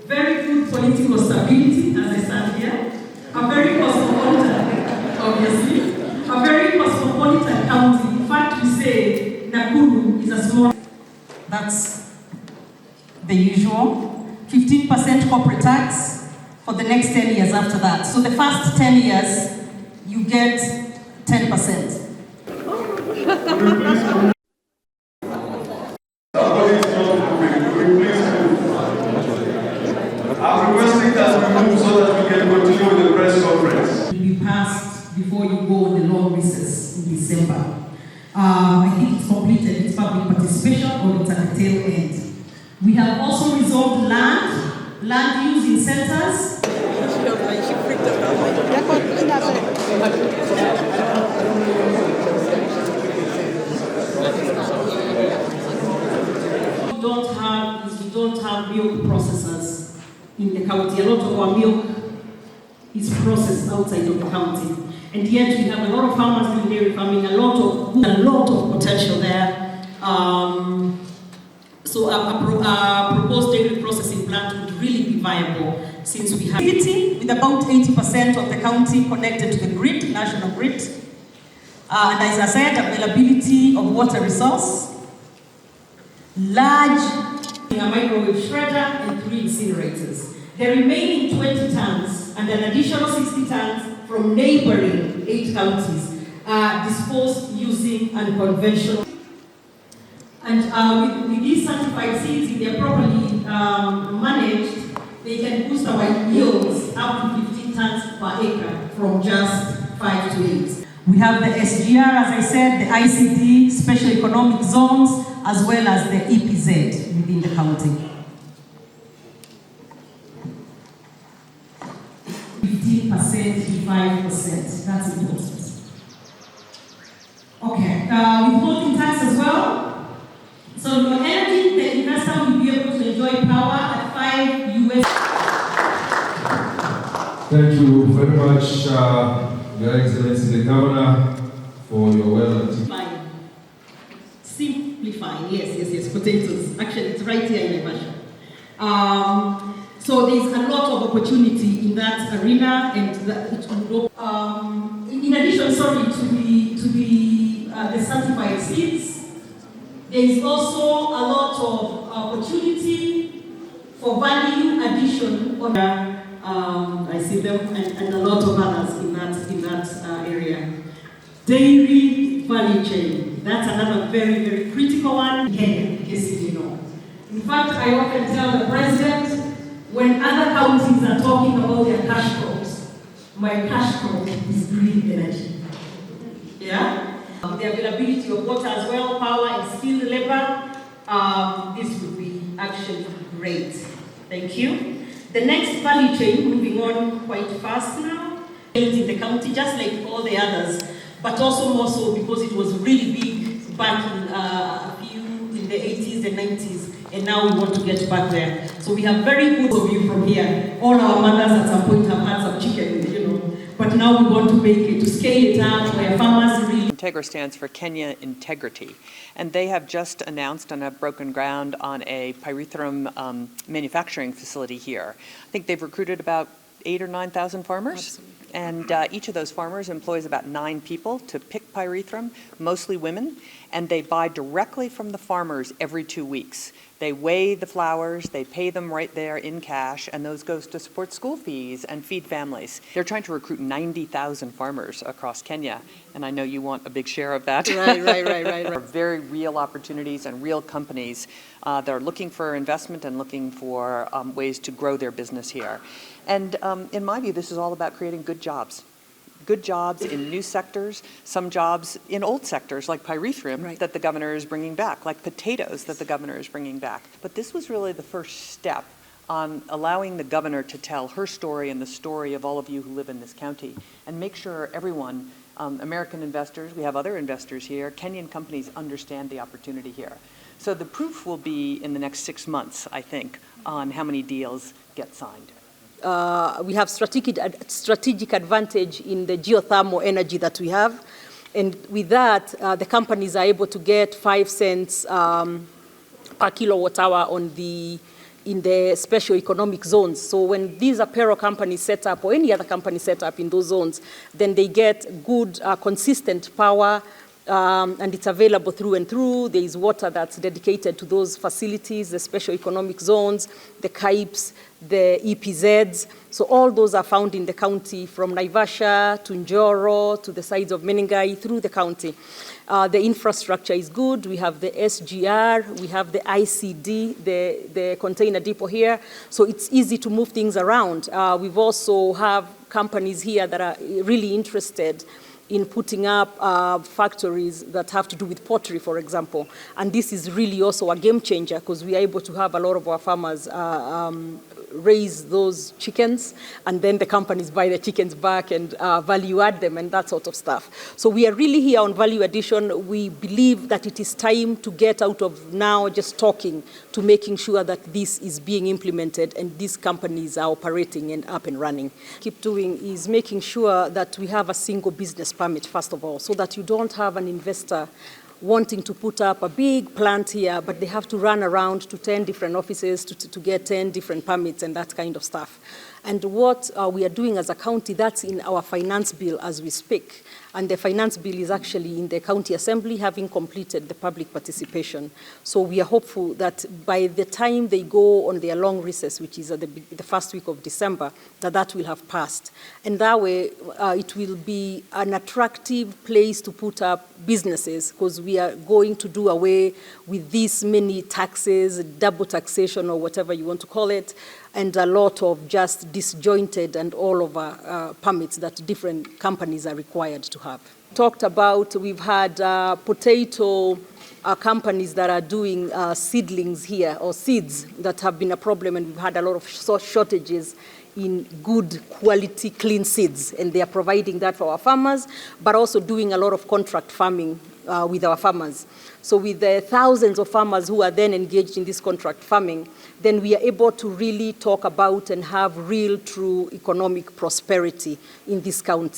very good political stability, as I stand here, a very cosmopolitan, obviously, a very cosmopolitan county. In fact, we say Nakuru is a small. That's the usual. 15% corporate tax for the next 10 years after that. So the first 10 years, you get 10%. I'm requesting that we move so that we can continue with the press conference. It will be passed before you go on the long recess in December. I think it's completed, it's public participation, or it's at the tail end. We have also resolved land use in centers. We don't have milk processors in the county. A lot of our milk is processed outside of the county. And yet we have a lot of farmers doing dairy farming, a lot of potential there. So a proposed dairy processing plant would really be viable since we have with about 80% of the county connected to the grid, national grid. And as I said, availability of water resource, large a microwave shredder and 3 incinerators. The remaining 20 tons and an additional 60 tons from neighboring 8 counties are disposed using unconventional. And with these certified seeds, if they're properly managed, they can boost our yields up to 15 tons per acre from just 5 to 8. We have the SGR, as I said, the ICT, special economic zones, as well as the EPZ within the county. 15%, 5%, that's important. Okay, withholding tax as well. So your energy, the investor will be able to enjoy power at 5 US. Thank you very much, Your Excellency the Governor, for your well-articulated. Simplifying, yes, potatoes. Actually, it's right here in Naivasha. So there's a lot of opportunity in that arena, and that it will go. In addition, to the certified seeds, there is also a lot of opportunity for value addition on I see them and a lot of others in that area. Dairy value chain. That's another very, very critical one in Kenya, in case you know. In fact, I often tell the president, when other counties are talking about their cash crops, my cash crop is green energy. Yeah? The availability of water as well, power and skilled labor, this would be actually great. Thank you. The next value chain, moving on quite fast now, in the county, just like all the others, but also more so because it was really big back in the 80s and 90s, and now we want to get back there. So we have very good of you from here. All our mothers at some point have had some chicken, you know, but now we want to make it, to scale it up where farmers really... Integra stands for Kenya Integrity, and they have just announced and have broken ground on a pyrethrum manufacturing facility here. I think they've recruited about 8,000 or 9,000 farmers. Absolutely. And each of those farmers employs about 9 people to pick pyrethrum, mostly women, and they buy directly from the farmers every 2 weeks. They weigh the flowers, they pay them right there in cash, and those goes to support school fees and feed families. They're trying to recruit 90,000 farmers across Kenya, and I know you want a big share of that. Right. There are very real opportunities and real companies that are looking for investment and looking for ways to grow their business here. And in my view, this is all about creating good jobs. Good jobs in new sectors, some jobs in old sectors like pyrethrum that the governor is bringing back, like potatoes that the governor is bringing back. But this was really the first step on allowing the governor to tell her story and the story of all of you who live in this county and make sure everyone, American investors, we have other investors here, Kenyan companies understand the opportunity here. So the proof will be in the next 6 months, I think, on how many deals get signed. We have strategic advantage in the geothermal energy that we have. And with that, the companies are able to get 5 cents per kilowatt hour on the in the special economic zones. So when these apparel companies set up, or any other company set up in those zones, then they get good, consistent power, and it's available through and through. There is water that's dedicated to those facilities, the special economic zones, the CAIPs, the EPZs. So all those are found in the county, from Naivasha to Njoro to the sides of MATIANG'I through the county. The infrastructure is good. We have the SGR, we have the ICD, the container depot here. So it's easy to move things around. We've also have companies here that are really interested in putting up factories that have to do with pottery, for example. And this is really also a game changer, because we are able to have a lot of our farmers raise those chickens, and then the companies buy the chickens back and value add them and that sort of stuff. So we are really here on value addition. We believe that it is time to get out of now just talking to making sure that this is being implemented and these companies are operating and up and running. Keep doing is making sure that we have a single business permit, first of all, so that you don't have an investor wanting to put up a big plant here, but they have to run around to 10 different offices to get 10 different permits and that kind of stuff. And what we are doing as a county, that's in our finance bill as we speak. And the finance bill is actually in the county assembly, having completed the public participation. So we are hopeful that by the time they go on their long recess, which is at the first week of December, that will have passed. And that way, it will be an attractive place to put up businesses, because we are going to do away with these many taxes, double taxation or whatever you want to call it, and a lot of just disjointed and all over permits that different companies are required to have. Talked about, we've had potato companies that are doing seedlings here, or seeds, that have been a problem, and we've had a lot of shortages in good quality, clean seeds, and they are providing that for our farmers, but also doing a lot of contract farming with our farmers. So with the thousands of farmers who are then engaged in this contract farming, then we are able to really talk about and have real, true economic prosperity in this county.